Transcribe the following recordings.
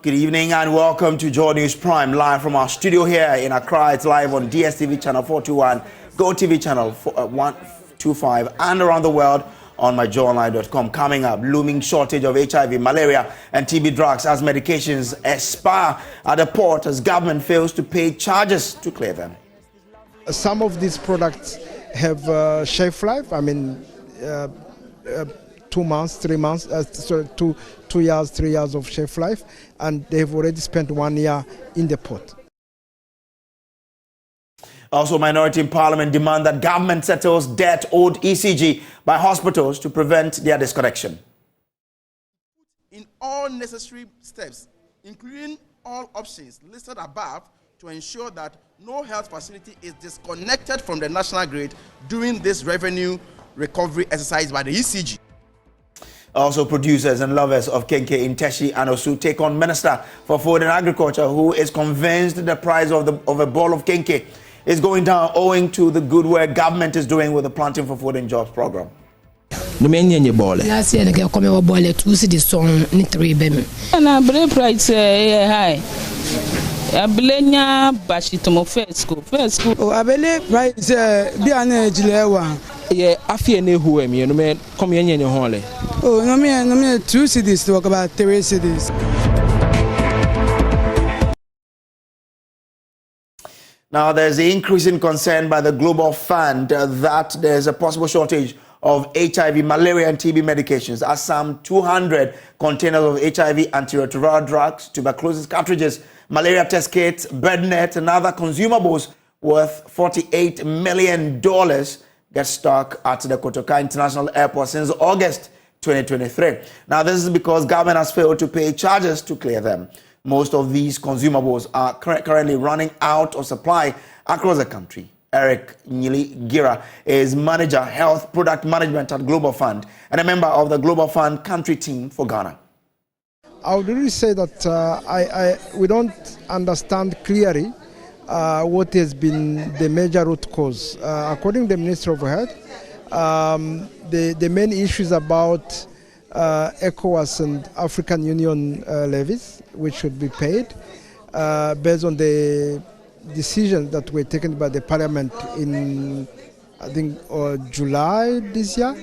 Good evening and welcome to JoyNews Prime, live from our studio here in Accra. It's live on DSTV channel 421, GoTV channel 125, and around the world on myjoyonline.com. Coming up, looming shortage of HIV, malaria, and TB drugs as medications expire at the port as government fails to pay charges to clear them. Some of these products have shelf life. I mean, 2 months, 3 months, 2 years, 3 years of shelf life, and they've already spent 1 year in the port. Also, minority in parliament demand that government settles debt owed ECG by hospitals to prevent their disconnection. In all necessary steps, including all options listed above, to ensure that no health facility is disconnected from the national grid during this revenue recovery exercise by the ECG. Also, producers and lovers of Kink in Teshi and Osu take on Minister for Food and Agriculture, who is convinced the price of a bowl of Kink is going down owing to the good work government is doing with the Planting for Food and Jobs program. Last year, they come over boil 2 cities song ni 3 bemi. Na bread price high. Ablenya bashitomo first school. Oh, abele price bi ana jilewa. Yeah, afie ne hu em no me come yenye ne hole. Oh, no me 2 cities talk about 3 cities. Now, there's an increasing concern by the Global Fund that there's a possible shortage of HIV, malaria, and TB medications, as some 200 containers of HIV antiretroviral drugs, tuberculosis cartridges, malaria test kits, bed net, and other consumables worth $48 million get stuck at the Kotoka International Airport since August 2023. Now, this is because government has failed to pay charges to clear them. Most of these consumables are currently running out of supply across the country. Eric Nyili Gira is Manager Health Product Management at Global Fund and a member of the Global Fund country team for Ghana. I would really say that we don't understand clearly what has been the major root cause. According to the Minister of Health, the main issues about ECOWAS and African Union levies, which should be paid based on the decisions that were taken by the Parliament in, I think, July this year.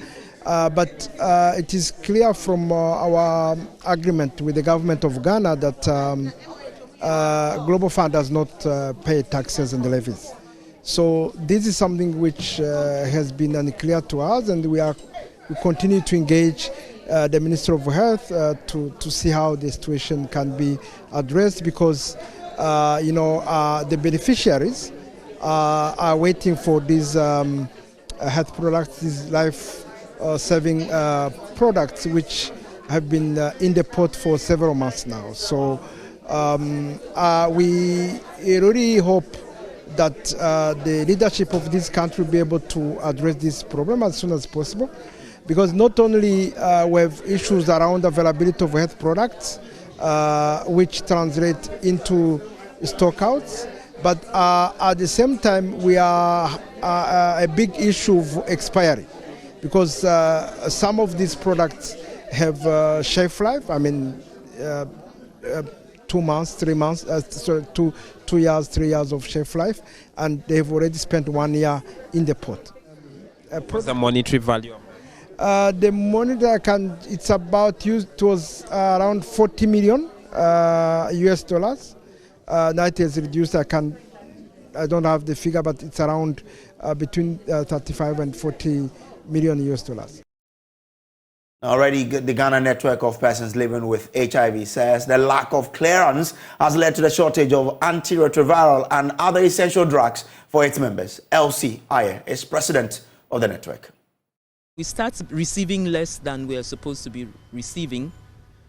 But it is clear from our agreement with the government of Ghana that Global Fund does not pay taxes and levies. So this is something which has been unclear to us, and we continue to engage the Minister of Health to see how the situation can be addressed, because the beneficiaries are waiting for these health products, these life-saving products, which have been in the port for several months now. So we really hope that the leadership of this country will be able to address this problem as soon as possible, because not only we have issues around availability of health products, which translate into stockouts, but at the same time we are a big issue of expiry, because some of these products have shelf life. I mean, 2 months, 3 months, 2 years, 3 years of shelf life, and they've already spent 1 year in the port. What's the monetary value? The money that it's about it was around 40 million US dollars. Now it has reduced. I don't have the figure, but it's around between 35 and 40 million US dollars. Already, the Ghana Network of Persons Living with HIV says the lack of clearance has led to the shortage of antiretroviral and other essential drugs for its members. LC Aye is president of the network. We start receiving less than we are supposed to be receiving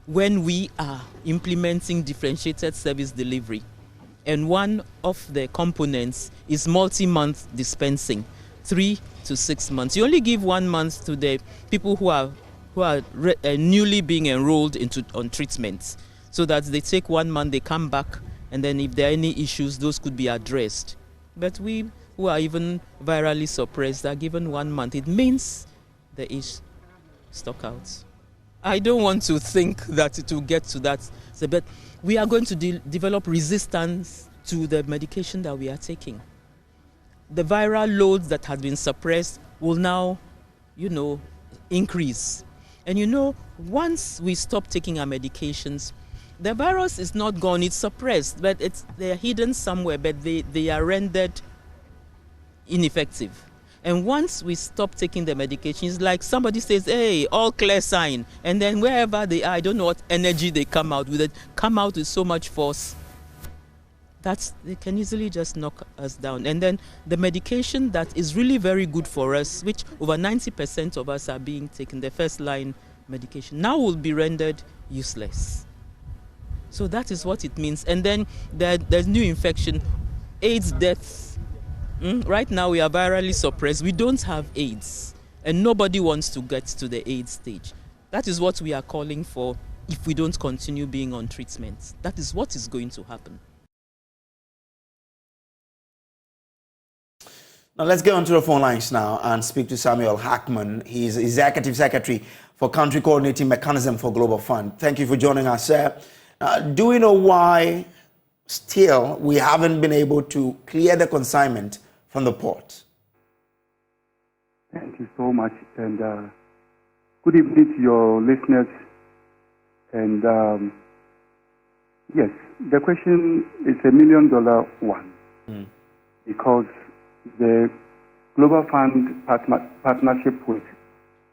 when we are implementing differentiated service delivery. And one of the components is multi-month dispensing, 3 to 6 months. You only give 1 month to the people who are newly being enrolled on treatments, so that they take 1 month, they come back, and then if there are any issues, those could be addressed. But we who are even virally suppressed are given 1 month. It means there is stockouts. I don't want to think that it will get to that. But we are going to develop resistance to the medication that we are taking. The viral loads that had been suppressed will now, increase. And once we stop taking our medications, the virus is not gone, it's suppressed, but they're hidden somewhere, but they are rendered ineffective. And once we stop taking the medications, like somebody says, hey, all clear sign, and then wherever they are, I don't know what energy they come out with so much force, they can easily just knock us down. And then the medication that is really very good for us, which over 90% of us are being taken, the first line medication, now will be rendered useless. So that is what it means. And then there's new infection, AIDS deaths. Right now we are virally suppressed. We don't have AIDS, and nobody wants to get to the AIDS stage. That is what we are calling for if we don't continue being on treatment. That is what is going to happen. Now let's get onto the phone lines now and speak to Samuel Hackman. He is Executive Secretary for Country Coordinating Mechanism for Global Fund. Thank you for joining us, sir. Do we know why still we haven't been able to clear the consignment from the port? Thank you so much, and good evening to your listeners. And yes, the question is $1 million one, because the Global Fund partnership with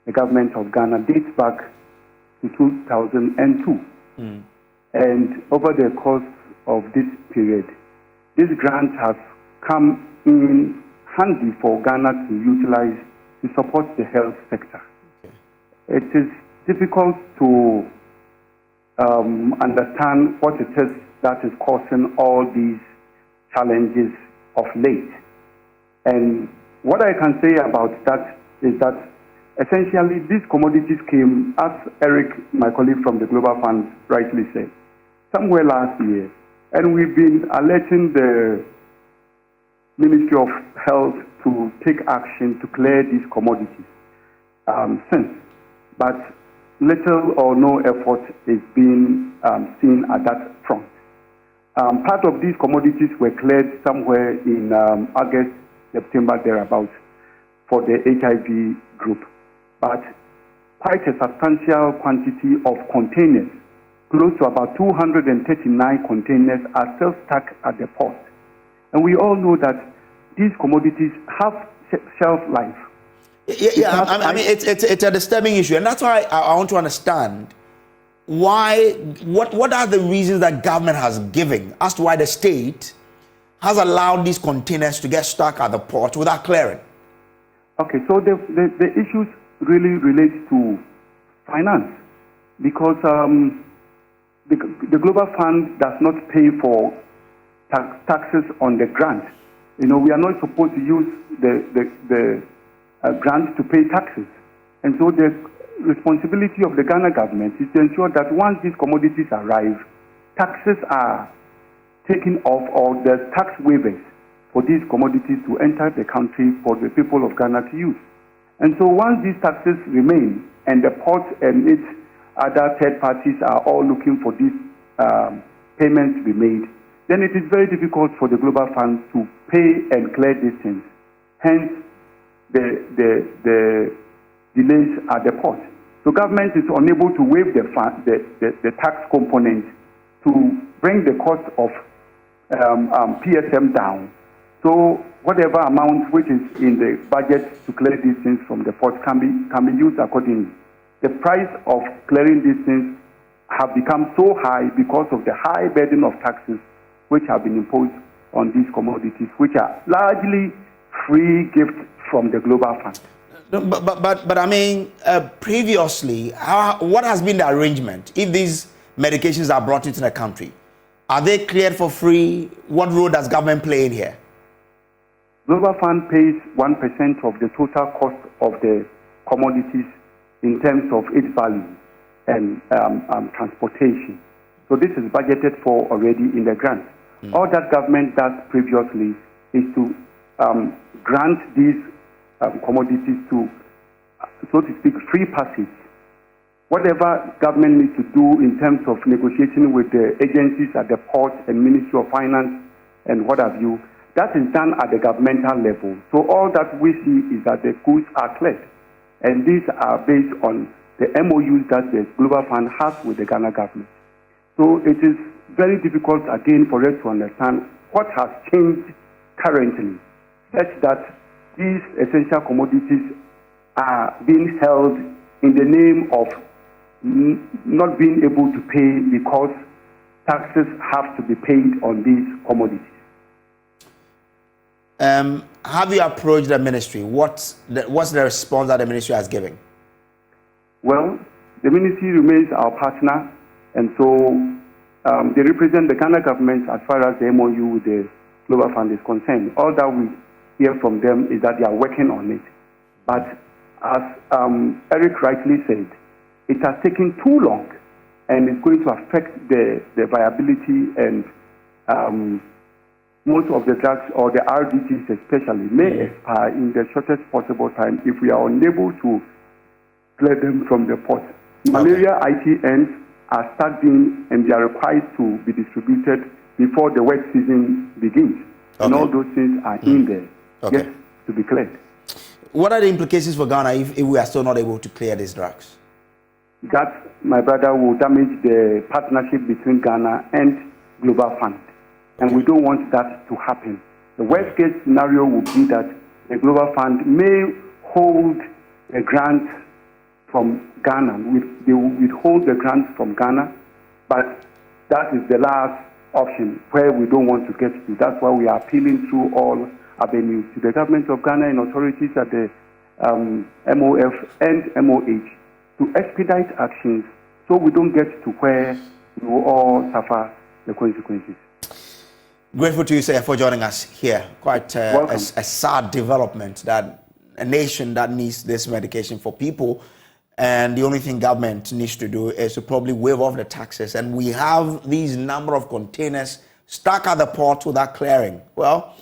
the government of Ghana dates back to 2002. And over the course of this period, this grant has come in handy for Ghana to utilize to support the health sector. It is difficult to understand what it is that is causing all these challenges of late. And what I can say about that is that essentially these commodities came, as Eric, my colleague from the Global Fund, rightly said, somewhere last year. And we've been alerting the Ministry of Health to take action to clear these commodities since. But little or no effort is being seen at that front. Part of these commodities were cleared somewhere in August, September, thereabouts, for the HIV group. But quite a substantial quantity of containers, close to about 239 containers, are still stuck at the port. And we all know that these commodities have shelf life. I mean, it's a disturbing issue, and that's why I want to understand what are the reasons that government has given as to why the state has allowed these containers to get stuck at the port without clearing. Okay, so the issues really relate to finance, because the Global Fund does not pay for taxes on the grant. We are not supposed to use the grant to pay taxes. And so the responsibility of the Ghana government is to ensure that once these commodities arrive, taxes are taken off, or the tax waivers for these commodities to enter the country for the people of Ghana to use. And so once these taxes remain, and the port and its other third parties are all looking for these payments to be made, then it is very difficult for the Global Fund to pay and clear these things. Hence, the delays at the port. So government is unable to waive the tax component to bring the cost of PSM down. So whatever amount which is in the budget to clear these things from the port can be used accordingly. The price of clearing these things have become so high because of the high burden of taxes which have been imposed on these commodities, which are largely free gifts from the Global Fund. But I mean, previously, what has been the arrangement? If these medications are brought into the country, are they cleared for free? What role does government play in here? Global Fund pays 1% of the total cost of the commodities in terms of its value and transportation. So this is budgeted for already in the grant. All that government does previously is to grant these commodities to, so to speak, free passage. whatever government needs to do in terms of negotiating with the agencies at the port and Ministry of Finance and what have you, that is done at the governmental level. So all that we see is that the goods are cleared. And these are based on the MOUs that the Global Fund has with the Ghana government. So it is very difficult, again, for us to understand what has changed currently, such that these essential commodities are being held in the name of not being able to pay because taxes have to be paid on these commodities. Have you approached the ministry? What's the response that the ministry has given? Well, the ministry remains our partner, and so they represent the Ghana government as far as the MOU with the Global Fund is concerned. All that we hear from them is that they are working on it. But as Eric rightly said, it has taken too long, and it's going to affect the viability, and most of the drugs, or the RDTs especially, may expire in the shortest possible time if we are unable to clear them from the port. Malaria ITNs are starting, and they are required to be distributed before the wet season begins. And all those things are in there, yet to be cleared. What are the implications for Ghana if we are still not able to clear these drugs? That, my brother, will damage the partnership between Ghana and Global Fund. And we don't want that to happen. The worst case scenario would be that the Global Fund may hold a grant from Ghana. They will withhold the grants from Ghana, but that is the last option where we don't want to get to. That's why we are appealing through all avenues to the government of Ghana and authorities at the MOF and MOH to expedite actions so we don't get to where we will all suffer the consequences. Grateful to you, sir, for joining us here. Quite a sad development that a nation that needs this medication for people, and the only thing government needs to do is to probably waive off the taxes. And we have these number of containers stuck at the port without clearing. Well,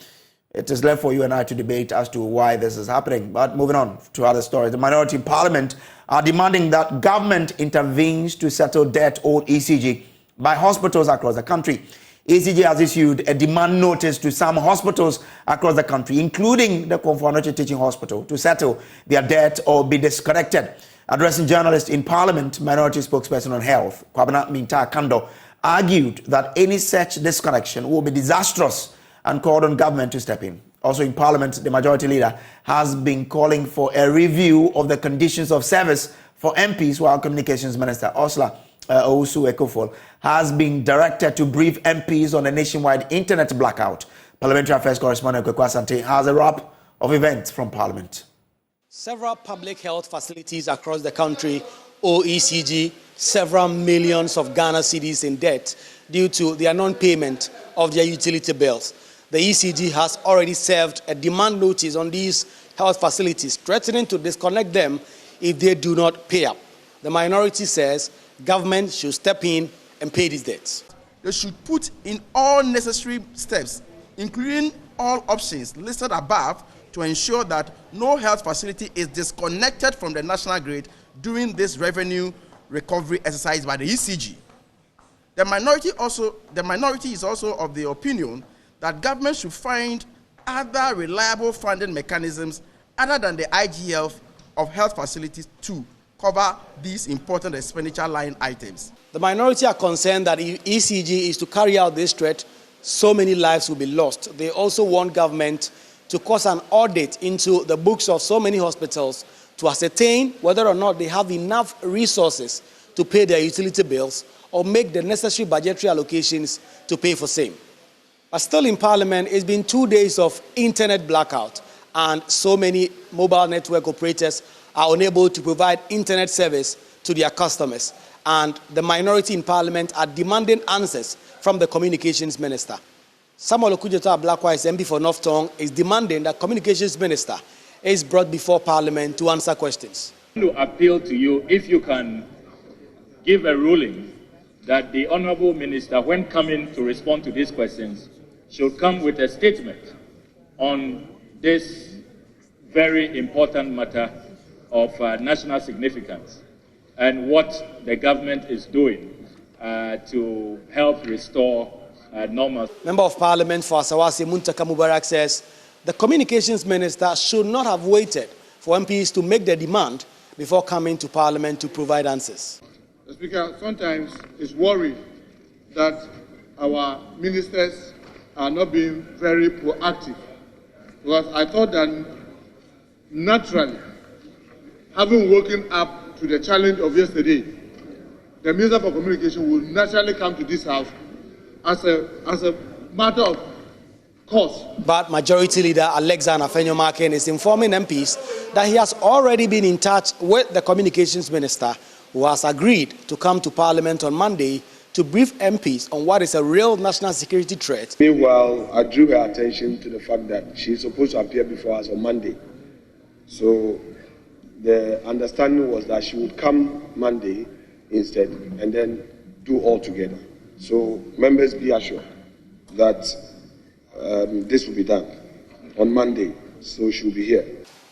it is left for you and I to debate as to why this is happening. But moving on to other stories, the minority in parliament are demanding that government intervenes to settle debt owed ECG by hospitals across the country. ECG has issued a demand notice to some hospitals across the country, including the Konfo Teaching Hospital, to settle their debt or be disconnected. Addressing journalists in Parliament, minority spokesperson on health, Kwabena Minta Kando, argued that any such disconnection will be disastrous and called on government to step in. Also in Parliament, the majority leader has been calling for a review of the conditions of service for MPs, while Communications Minister Osla Owusu Ekofol has been directed to brief MPs on a nationwide internet blackout. Parliamentary Affairs correspondent Kwekwa Asante has a wrap of events from Parliament. Several public health facilities across the country owe ECG several millions of Ghana cedis in debt due to their non-payment of their utility bills. The ECG has already served a demand notice on these health facilities, threatening to disconnect them if they do not pay up. The minority says government should step in and pay these debts. They should put in all necessary steps, including all options listed above, to ensure that no health facility is disconnected from the national grid during this revenue recovery exercise by the ECG. The minority is also of the opinion that government should find other reliable funding mechanisms other than the IGF of health facilities to cover these important expenditure line items. The minority are concerned that if ECG is to carry out this threat, so many lives will be lost. They also want government to cause an audit into the books of so many hospitals to ascertain whether or not they have enough resources to pay their utility bills or make the necessary budgetary allocations to pay for same. But still in Parliament, it's been 2 days of internet blackout, and so many mobile network operators are unable to provide internet service to their customers. And the minority in Parliament are demanding answers from the Communications Minister. Samuel Okudzeto Ablakwa, MP for North Tongue, is demanding that Communications Minister is brought before Parliament to answer questions. To appeal to you, if you can give a ruling that the Honourable Minister, when coming to respond to these questions, should come with a statement on this very important matter of national significance. and what the government is doing to help restore normal. Member of Parliament for Asawasi Muntaka Mubarak says the communications minister should not have waited for MPs to make their demand before coming to Parliament to provide answers. The Speaker, sometimes is worried that our ministers are not being very proactive, because I thought that naturally, having woken up to the challenge of yesterday, the Minister for Communication would naturally come to this House as a matter of course. But Majority Leader Alexander Afenyo-Markin is informing MPs that he has already been in touch with the Communications Minister, who has agreed to come to Parliament on Monday to brief MPs on what is a real national security threat. Meanwhile, I drew her attention to the fact that she is supposed to appear before us on Monday. So the understanding was that she would come Monday instead and then do all together. So members, be assured that this will be done on Monday, so she will be here.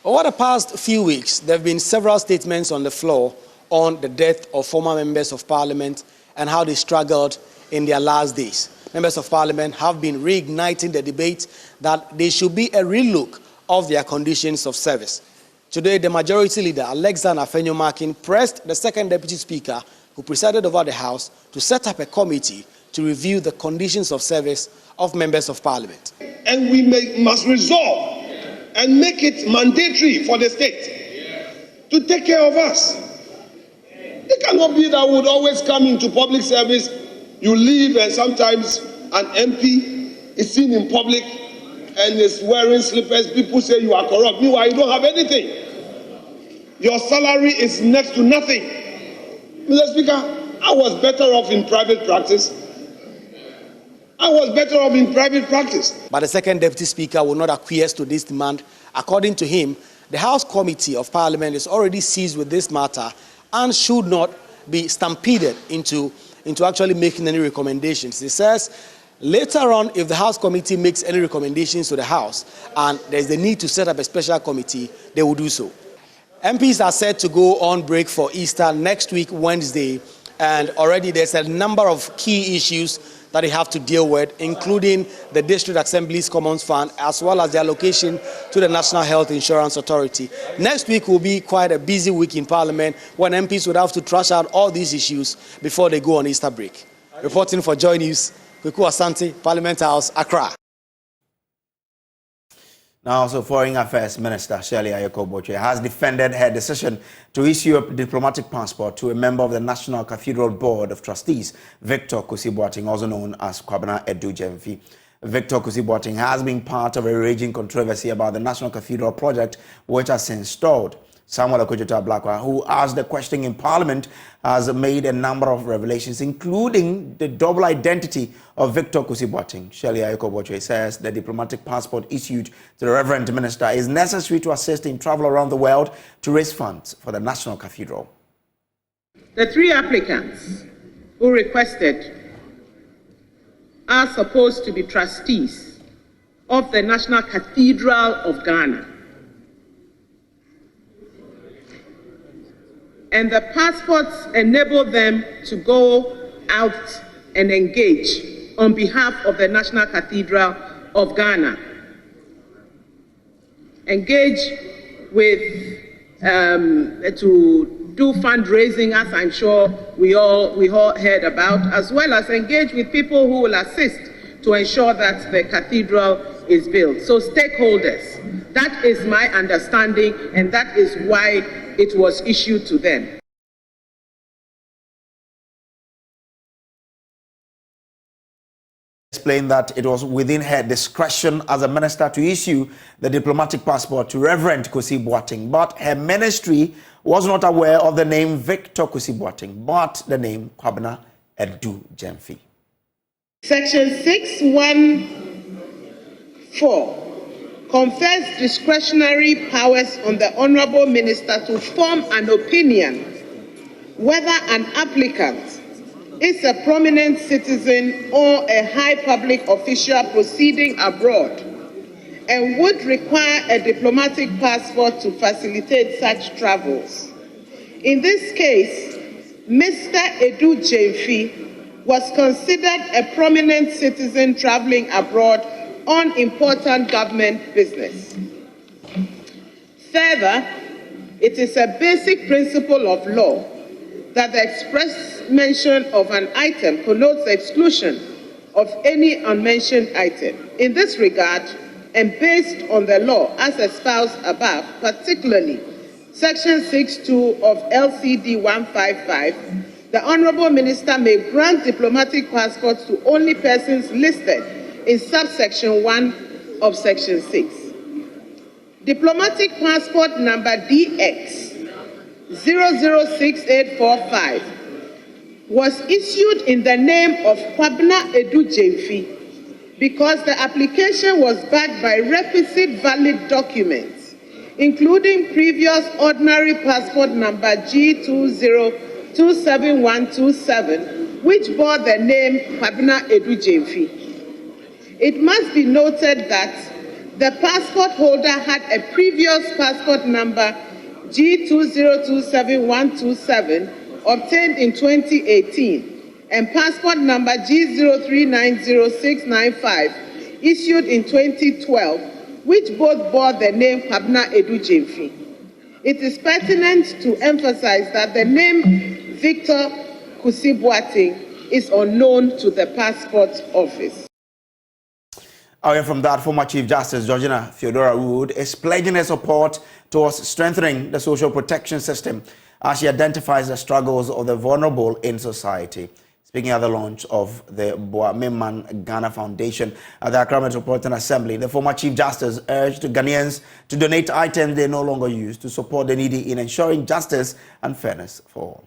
Over the past few weeks, there have been several statements on the floor on the death of former members of Parliament and how they struggled in their last days. Members of Parliament have been reigniting the debate that there should be a relook of their conditions of service. Today, the Majority Leader, Alexander Afenyo-Markin, pressed the second Deputy Speaker, who presided over the House, to set up a committee to review the conditions of service of members of Parliament. And we must resolve and make it mandatory for the state to take care of us. It cannot be that we would always come into public service, you leave, and sometimes an MP is seen in public and is wearing slippers. People say you are corrupt. Meanwhile, you don't have anything. Your salary is next to nothing. Mr. Speaker, I was better off in private practice. But the second Deputy Speaker will not acquiesce to this demand. According to him, the House Committee of Parliament is already seized with this matter and should not be stampeded into actually making any recommendations. He says later on, if the House Committee makes any recommendations to the House and there's the need to set up a special committee, they will do so. MPs are set to go on break for Easter next week, Wednesday, and already there's a number of key issues that they have to deal with, including the District Assembly's Commons Fund, as well as the allocation to the National Health Insurance Authority. Next week will be quite a busy week in Parliament, when MPs would have to trash out all these issues before they go on Easter break. Reporting for Joy News, Kweku Asante, Parliament House, Accra. Now, also Foreign Affairs Minister Shirley Ayeko-Botchwey has defended her decision to issue a diplomatic passport to a member of the National Cathedral Board of Trustees, Victor Kusi-Boateng, also known as Kwabena Edu-Gyamfi. Victor Kusi-Boateng has been part of a raging controversy about the National Cathedral project, which has since stalled. Samuel Okudzeto-Ablakwa, who asked the question in Parliament, has made a number of revelations, including the double identity of Victor Kusi-Boateng. Shirley Ayeko-Botchwey says the diplomatic passport issued to the Reverend Minister is necessary to assist in travel around the world to raise funds for the National Cathedral. The three applicants who requested are supposed to be trustees of the National Cathedral of Ghana. And the passports enable them to go out and engage on behalf of the National Cathedral of Ghana. Engage with, to do fundraising, as I'm sure we all heard about, as well as engage with people who will assist to ensure that the cathedral is built. So stakeholders, that is my understanding, and that is why it was issued to them. Explained that it was within her discretion as a minister to issue the diplomatic passport to Reverend Kusi-Boateng, but her ministry was not aware of the name Victor Kusi-Boateng, but the name Kwabena Edu-Gyamfi. Section 614 confers discretionary powers on the Honorable Minister to form an opinion whether an applicant is a prominent citizen or a high public official proceeding abroad and would require a diplomatic passport to facilitate such travels. In this case, Mr. Edu Jemfi was considered a prominent citizen traveling abroad on important government business. Further, it is a basic principle of law that the express mention of an item connotes the exclusion of any unmentioned item. In this regard, and based on the law as espoused above, particularly Section 6.2 of LCD 155, the Honourable Minister may grant diplomatic passports to only persons listed in subsection 1 of Section 6. Diplomatic passport number DX 006845 was issued in the name of Kwabna Edu Jemfi because the application was backed by requisite valid documents, including previous ordinary passport number G2027127, which bore the name Kwabna Edu Jemfi. It must be noted that the passport holder had a previous passport number G2027127 obtained in 2018 and passport number G0390695 issued in 2012, which both bore the name Kwabna Edu Jemfi. It is pertinent to emphasize that the name Victor Kusibuating is unknown to the passport office. Away from that, former Chief Justice Georgina Theodora Wood is pledging her support towards strengthening the social protection system as she identifies the struggles of the vulnerable in society. Speaking at the launch of the Boameman Ghana Foundation at the Accra Metropolitan Assembly, the former Chief Justice urged Ghanaians to donate items they no longer use to support the needy in ensuring justice and fairness for all.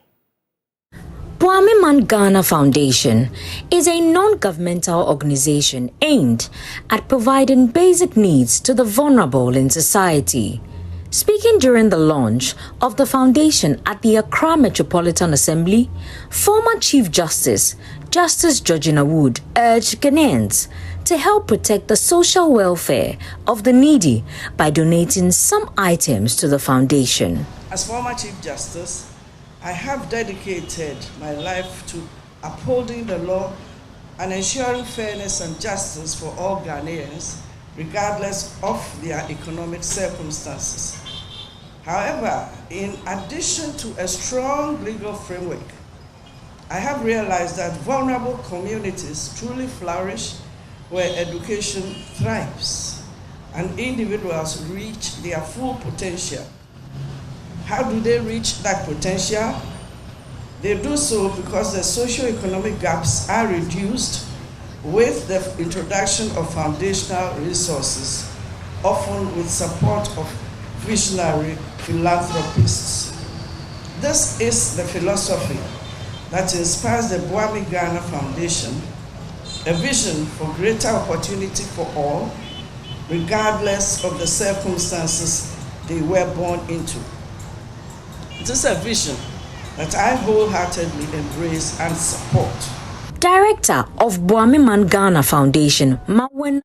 Boameman Ghana Foundation is a non-governmental organization aimed at providing basic needs to the vulnerable in society. Speaking during the launch of the foundation at the Accra Metropolitan Assembly, former Chief Justice Georgina Wood urged Ghanaians to help protect the social welfare of the needy by donating some items to the foundation. As former Chief Justice, I have dedicated my life to upholding the law and ensuring fairness and justice for all Ghanaians, regardless of their economic circumstances. However, in addition to a strong legal framework, I have realized that vulnerable communities truly flourish where education thrives and individuals reach their full potential. How do they reach that potential? They do so because the socio-economic gaps are reduced with the introduction of foundational resources, often with support of visionary philanthropists. This is the philosophy that inspires the Boameman Ghana Foundation, a vision for greater opportunity for all, regardless of the circumstances they were born into. It is a vision that I wholeheartedly embrace and support. Director of Boameman Ghana Foundation, Mawen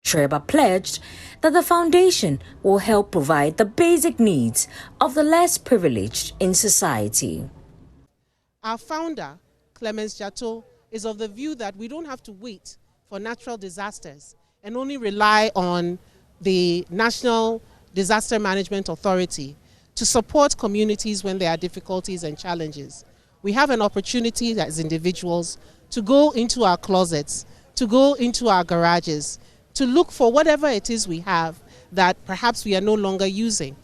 Treba, pledged that the foundation will help provide the basic needs of the less privileged in society. Our founder, Clemence Jato, is of the view that we don't have to wait for natural disasters and only rely on the National Disaster Management Authority to support communities when there are difficulties and challenges. We have an opportunity as individuals to go into our closets, to go into our garages, to look for whatever it is we have that perhaps we are no longer using.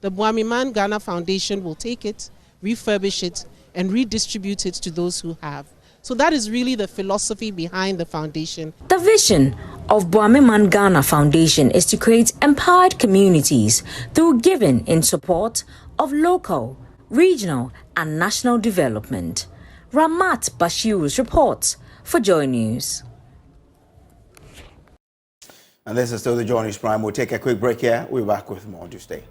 The Boameman Ghana Foundation will take it, refurbish it, and redistribute it to those who have. So that is really the philosophy behind the foundation. The vision of Boameman Ghana Foundation is to create empowered communities through giving in support of local, regional, and national development. Ramat Bashir's reports for Joy News. And this is still the JoyNews Prime. We'll take a quick break here. We'll be back with more. Do stay.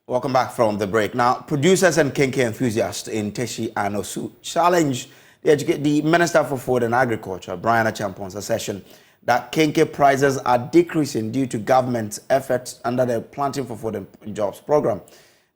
Welcome back from the break. Now, producers and Kink enthusiasts in Teshi and Osu challenge The Minister for Food and Agriculture, Brian Achampon's assertion that Kink prices are decreasing due to government's efforts under the Planting for Food and Jobs program.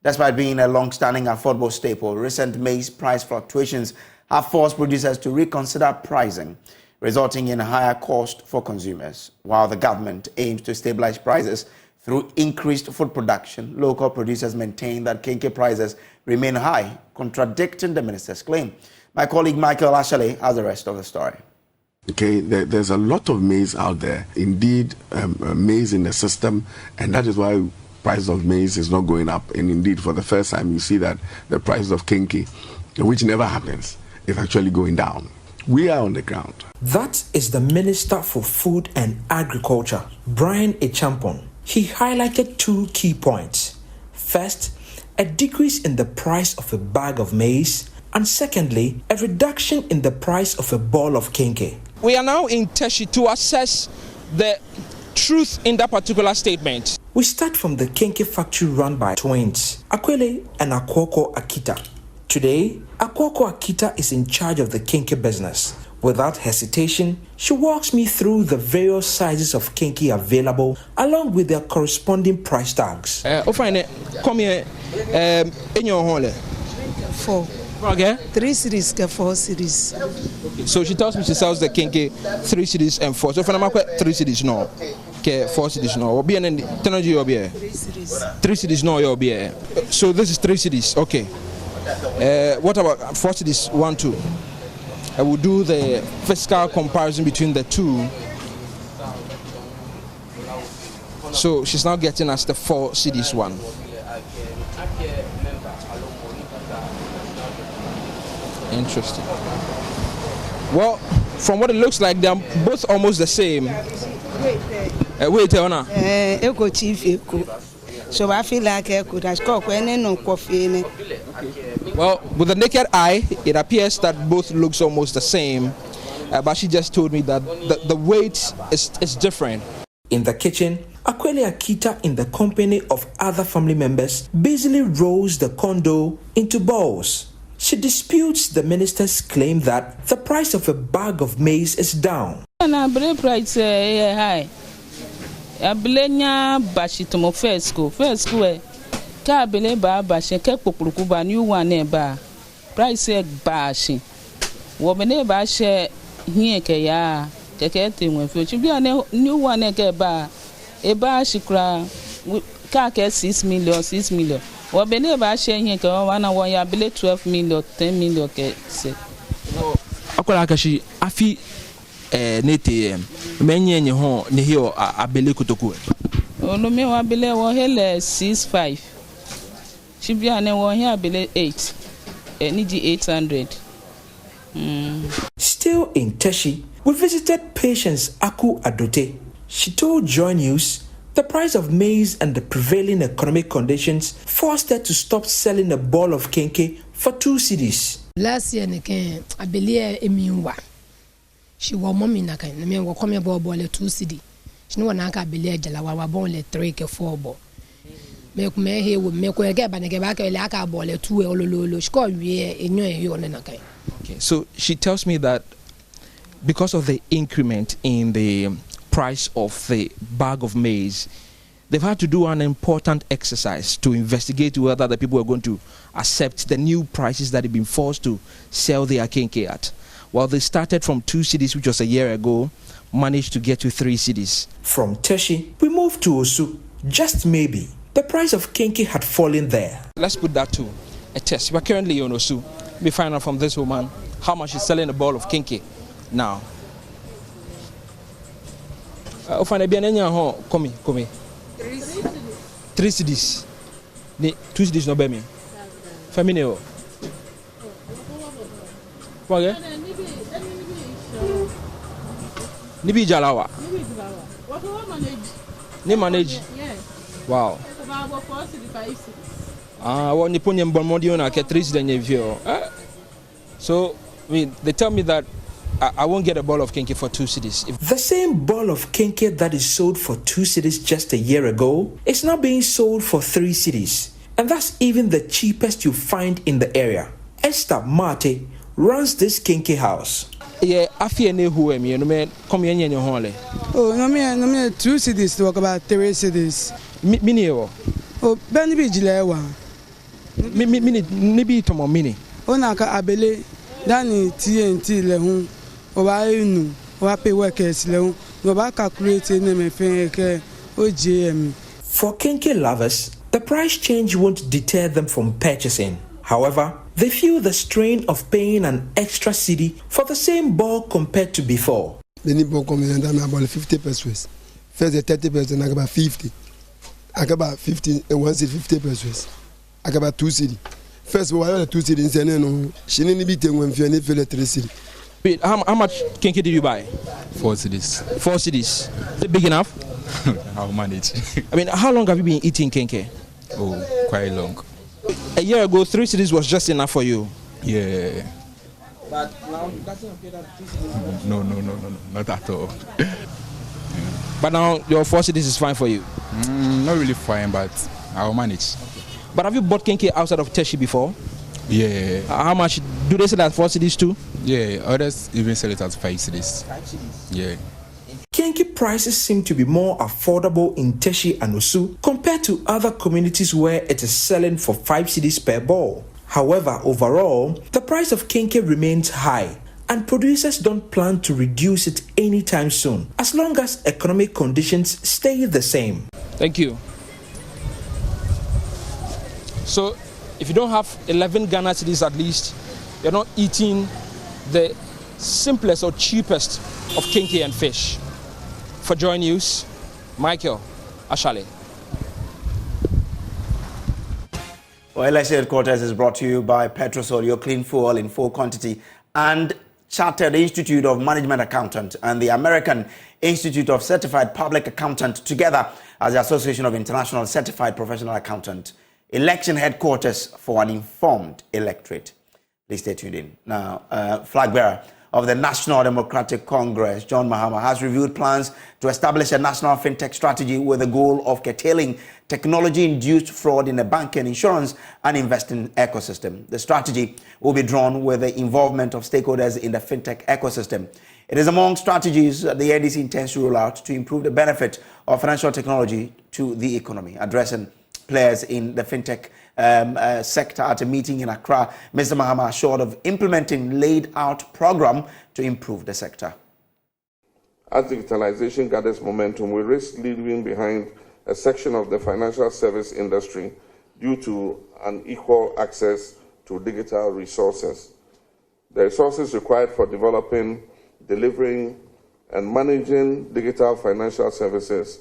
Despite being a long-standing affordable staple, recent maize price fluctuations have forced producers to reconsider pricing, resulting in a higher cost for consumers. While the government aims to stabilize prices through increased food production, local producers maintain that Kink prices remain high, contradicting the minister's claim. My colleague Michael Ashale has the rest of the story. Okay, there's a lot of maize out there, indeed, maize in the system, and that is why price of maize is not going up. And indeed, for the first time, you see that the price of Kinky, which never happens, is actually going down. We are on the ground. That is the Minister for Food and Agriculture, Brian Achampon. He highlighted two key points. First, a decrease in the price of a bag of maize, and secondly, a reduction in the price of a ball of Kinky. We are now in Teshi to assess the truth in that particular statement. We start from the Kinky factory run by twins, Akwele and Akwoko Akita. Today, Akwoko Akita is in charge of the Kinky business. Without hesitation, she walks me through the various sizes of Kinky available along with their corresponding price tags. Come here, in your hall. 4. Okay. 3 cities, 4 cities. Okay. So she tells me she sells the Kinky 3 cities and 4. So if I'm 3 cities no, okay, 4 cities no. Or be an technology or be 3 cities. 3 cities no, you'll be. So this is 3 cities. Okay. What about 4 cities? 1, 2. I will do the fiscal comparison between the two. So she's now getting us the 4 cities one. Interesting. Well, from what it looks like, they're both almost the same. Wait, Ona. Echo chief, echo. So I feel like I could ask no coffee. Well, with the naked eye, it appears that both looks almost the same. But she just told me that the weight is different. In the kitchen, Akwele Akita, in the company of other family members, busily rolls the condo into balls. She disputes the minister's claim that the price of a bag of maize is down. Price high. Ablenya bashi to mo first school ka bele ba bashi ke populuku ba new one e ba price bashi wo bene ba she hie ke ya ke te mo fi bia ne new one ke ba e ba shikra ka ke 6 million wo bene ba she hie ke wana wo ya bele 12 million 10 million ke se akola ka shi afi nete menyenye ho ne hio abele kutoku ono me wa bele wo hele 65 shibia ne wo here abele 8 ni di 800. Still in Teshi, we visited Patience Aku Adote. She told JoyNews the price of maize and the prevailing economic conditions forced her to stop selling a ball of Kinky for 2 cedis. Last year neke abele emiwa. She was mommy na kan me wo come ball 2 cedi. She no na ka bele jala wa bon le 3 ke 4 ball. Me he wo me ko ge ba ne ge ba ka le aka ball 2 e olololo. She ko wie enyo e yo na kan. Okay, so she tells me that because of the increment in the price of the bag of maize, they've had to do an important exercise to investigate whether the people are going to accept the new prices that they've been forced to sell their Kinky at. Well, they started from 2 cities, which was a year ago, managed to get to 3 cities. From Teshi, we moved to Osu. Just maybe, the price of Kinky had fallen there. Let's put that to a test. We're currently on Osu. Let me find out from this woman how much she's selling a ball of Kinky now. Come. 3 cities. 2 cities no be me. Feminine. What? Nibi Jalawa. Ni manage. Yes. Wow. About 4 cities, 5 cities. What Niponian Bonmodio na ke 3 cities. So, I mean, they tell me that I won't get a ball of Kinky for 2 cities. The same ball of Kinky that is sold for 2 cities just a year ago is now being sold for 3 cities. And that's even the cheapest you find in the area. Esther Mate runs this kinky house. Yeah, I feel no who am you no come here in your hole. Oh, no me 2 cities to walk about 3 cities. Mini oh, Benny Vigilewa. Maybe to mini. Oh, Naka Abele, Danny TNT Lehun, or I knew, or pay workers Lehun, no back calculating them a fair OGM. For kinky lovers, the price change won't deter them from purchasing. However, they feel the strain of paying an extra cedi for the same ball compared to before. Many ball come in and I'm about 50 pesos. First the 30 pesos, I got about 50. I got about 50 and 50 pesos. I got about 2 cedi. First of all, I got 2 cedi and no, she didn't be taken when you feel 3 cedi. Wait, how much kinky did you buy? 4 cedis. 4 cedis. Is it big enough? I'll manage. I mean, how long have you been eating kinky? Oh, quite long. A year ago, 3 cedis was just enough for you. Yeah. But now it doesn't appear that 3 cedis. No, not at all. But now your 4 cedis is fine for you. Not really fine, but I'll manage. Okay. But have you bought kinky outside of Teshi before? Yeah. How much do they sell at 4 cedis too? Yeah, others even sell it at 5 cedis. 5 cedis. Yeah. Kinky prices seem to be more affordable in Teshi and Osu compared to other communities where it is selling for 5 cedis per ball. However, overall, the price of kinky remains high, and producers don't plan to reduce it anytime soon, as long as economic conditions stay the same. Thank you. So, if you don't have 11 Ghana cedis at least, you're not eating the simplest or cheapest of kinky and fish. For Joy News, Michael Ashale. Well, LSA Headquarters is brought to you by Petrosol, your clean fuel in full quantity, and Chartered Institute of Management Accountant and the American Institute of Certified Public Accountant together as the Association of International Certified Professional Accountant. Election headquarters for an informed electorate. Please stay tuned in. Now, flag bearer of the National Democratic Congress, John Mahama, has reviewed plans to establish a national fintech strategy with the goal of curtailing technology-induced fraud in the banking, insurance, and investing ecosystem. The strategy will be drawn with the involvement of stakeholders in the fintech ecosystem. It is among strategies that the NDC intends to roll out to improve the benefit of financial technology to the economy. Addressing players in the fintech sector at a meeting in Accra, Mr. Mahama assured of implementing laid-out program to improve the sector. As digitalization gathers momentum, we risk leaving behind a section of the financial service industry due to unequal access to digital resources. The resources required for developing, delivering, and managing digital financial services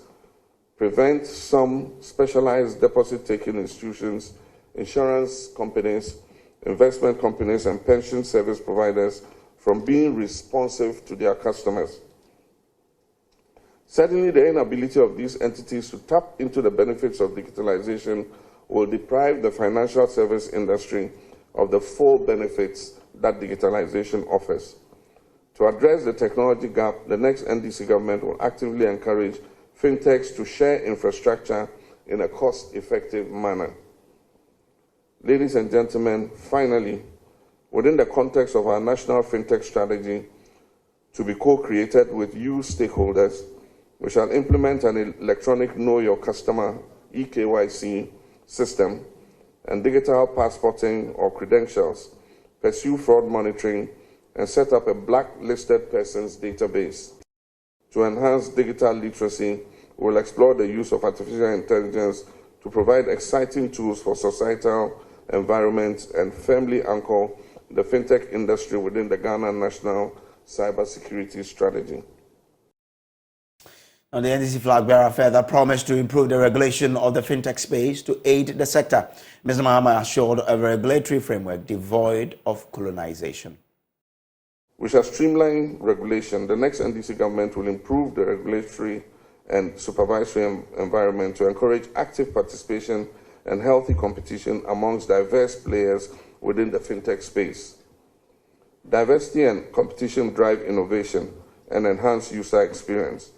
prevent some specialized deposit-taking institutions, insurance companies, investment companies, and pension service providers from being responsive to their customers. Certainly, the inability of these entities to tap into the benefits of digitalization will deprive the financial service industry of the full benefits that digitalization offers. To address the technology gap, the next NDC government will actively encourage fintechs to share infrastructure in a cost-effective manner. Ladies and gentlemen, finally, within the context of our national fintech strategy to be co-created with you stakeholders, we shall implement an electronic Know Your Customer (EKYC) system and digital passporting or credentials, pursue fraud monitoring, and set up a blacklisted persons database. To enhance digital literacy, we will explore the use of artificial intelligence to provide exciting tools for societal environment and firmly anchor the fintech industry within the Ghana National Cybersecurity Strategy. And the NDC flag bearer further promised to improve the regulation of the fintech space to aid the sector. Mr. Mahama assured a regulatory framework devoid of colonization. We shall streamline regulation. The next NDC government will improve the regulatory and supervisory environment to encourage active participation and healthy competition amongst diverse players within the fintech space. Diversity and competition drive innovation and enhance user experience.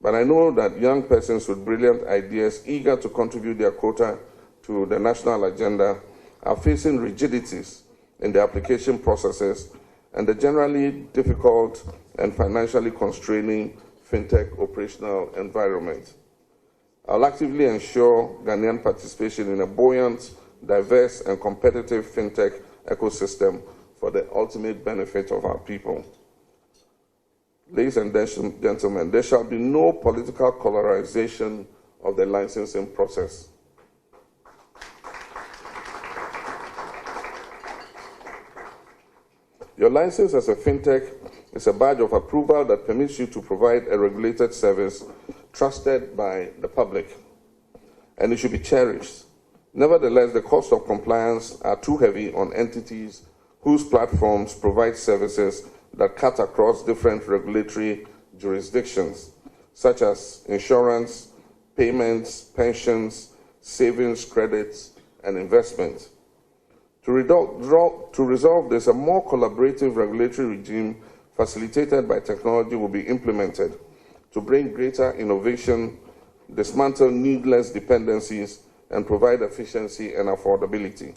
But I know that young persons with brilliant ideas eager to contribute their quota to the national agenda are facing rigidities in the application processes and the generally difficult and financially constraining fintech operational environment. I'll actively ensure Ghanaian participation in a buoyant, diverse, and competitive fintech ecosystem for the ultimate benefit of our people. Ladies and gentlemen, there shall be no political colorization of the licensing process. Your license as a fintech is a badge of approval that permits you to provide a regulated service trusted by the public, and it should be cherished. Nevertheless, the cost of compliance are too heavy on entities whose platforms provide services that cut across different regulatory jurisdictions, such as insurance, payments, pensions, savings, credits, and investments. To resolve this, a more collaborative regulatory regime facilitated by technology will be implemented to bring greater innovation, dismantle needless dependencies, and provide efficiency and affordability.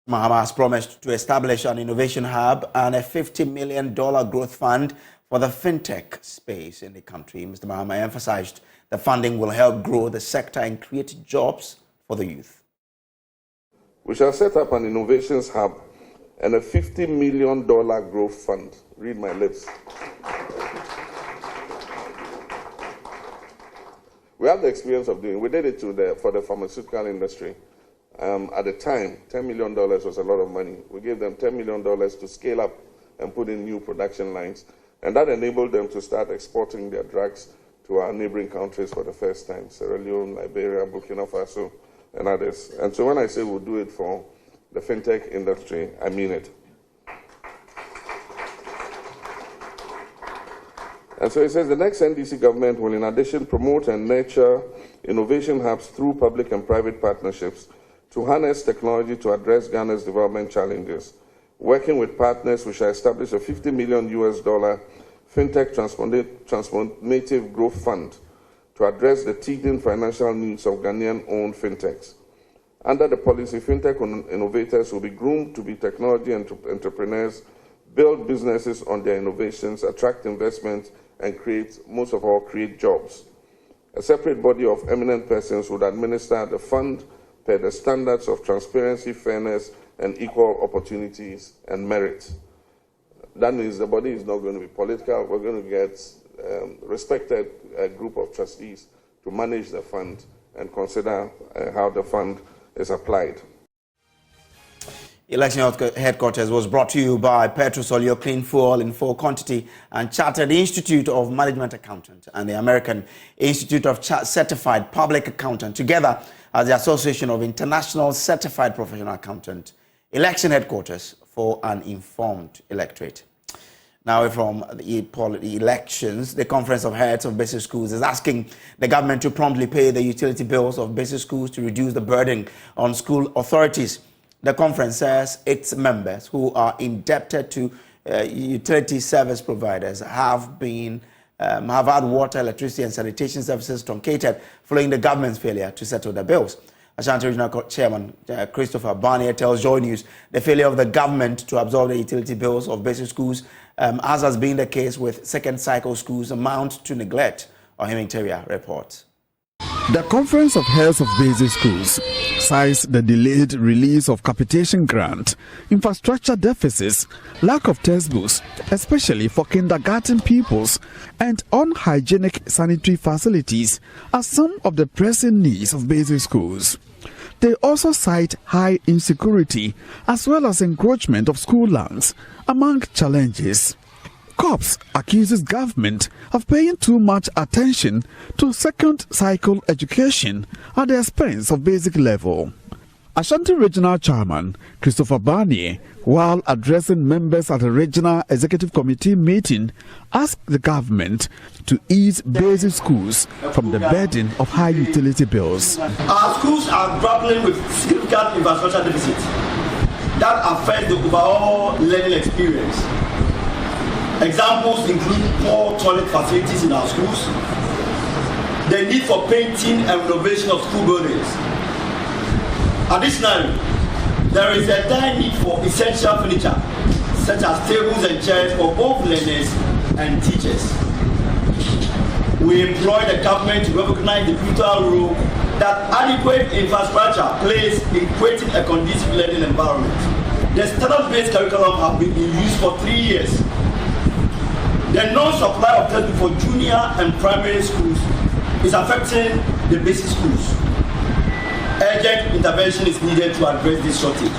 Mahama has promised to establish an innovation hub and a $50 million growth fund for the fintech space in the country. Mr. Mahama emphasized the funding will help grow the sector and create jobs for the youth. We shall set up an innovations hub and a $50 million growth fund. Read my lips. We have the experience of doing it. We did it for the pharmaceutical industry. At the time, $10 million was a lot of money. We gave them $10 million to scale up and put in new production lines. And that enabled them to start exporting their drugs to our neighboring countries for the first time, Sierra Leone, Liberia, Burkina Faso, and others. And so when I say we'll do it for the fintech industry, I mean it. And so it says the next NDC government will in addition promote and nurture innovation hubs through public and private partnerships to harness technology to address Ghana's development challenges. Working with partners, we shall establish a $50 million fintech transformative growth fund to address the teething financial needs of Ghanaian-owned fintechs. Under the policy, fintech innovators will be groomed to be technology entrepreneurs, build businesses on their innovations, attract investment, and most of all, create jobs. A separate body of eminent persons would administer the fund per the standards of transparency, fairness, and equal opportunities and merit. That means the body is not going to be political. We're going to get respected group of trustees to manage the fund and consider how the fund is applied. Election Headquarters was brought to you by Petrosolio Clean Fuel in full quantity and Chartered Institute of Management Accountant and the American Institute of Certified Public Accountant, together as the Association of International Certified Professional Accountant. Election Headquarters for an informed electorate. Now from the elections, the Conference of Heads of Basic Schools is asking the government to promptly pay the utility bills of basic schools to reduce the burden on school authorities. The conference says its members who are indebted to utility service providers have had water, electricity and sanitation services truncated following the government's failure to settle the bills. Ashanti Regional Chairman Christopher Barnier tells Joy News the failure of the government to absorb the utility bills of basic schools, as has been the case with second cycle schools, amount to neglect. Ohim Interior reports. The Conference of Heads of Basic Schools cites the delayed release of capitation grant, infrastructure deficits, lack of textbooks, especially for kindergarten pupils, and unhygienic sanitary facilities as some of the pressing needs of basic schools. They also cite high insecurity as well as encroachment of school lands among challenges. COPS accuses government of paying too much attention to second cycle education at the expense of basic level. Ashanti Regional Chairman Christopher Barnier, while addressing members at a regional executive committee meeting, asked the government to ease basic schools from the burden of high utility bills. Our schools are grappling with significant infrastructure deficits that affect the overall learning experience. Examples include poor toilet facilities in our schools, the need for painting and renovation of school buildings. Additionally, There is a dire need for essential furniture, such as tables and chairs for both learners and teachers. We implore the government to recognize the pivotal role that adequate infrastructure plays in creating a conducive learning environment. The standard-based curriculum has been in use for 3 years. The non-supply of textbooks for junior and primary schools is affecting the basic schools. Urgent intervention is needed to address this shortage.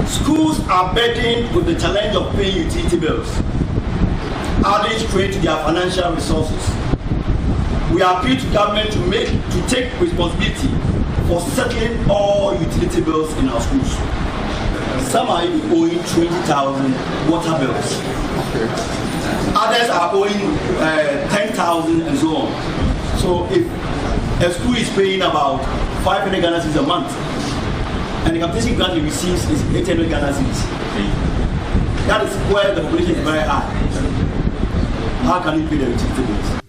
Schools are burdened with the challenge of paying utility bills, adding strain to their financial resources. We appeal to government to take responsibility for settling all utility bills in our schools. Some are even owing 20,000 water bills. Others are owing 10,000 and so on. So if a school is paying about 500 Ghana cedis a month, and the capitation grant it receives is 800 Ghana cedis, that is where the population is very high. How can we pay the utility bills?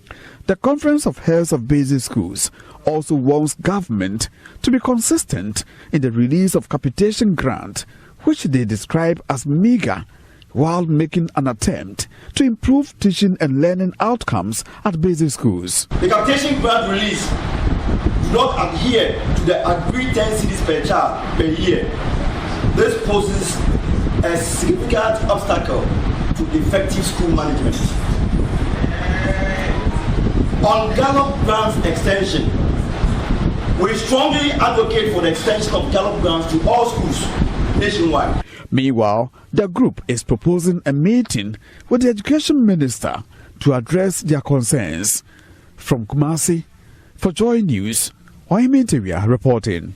The Conference of Heads of Basic Schools also wants government to be consistent in the release of capitation grant, which they describe as meager, while making an attempt to improve teaching and learning outcomes at basic schools. The capitation grant release do not adhere to the agreed 10 cedis per child per year. This poses a significant obstacle to effective school management. On Gallop grants extension, we strongly advocate for the extension of Gallop grants to all schools nationwide. Meanwhile, the group is proposing a meeting with the Education Minister to address their concerns. From Kumasi, for Joy News, I'm reporting.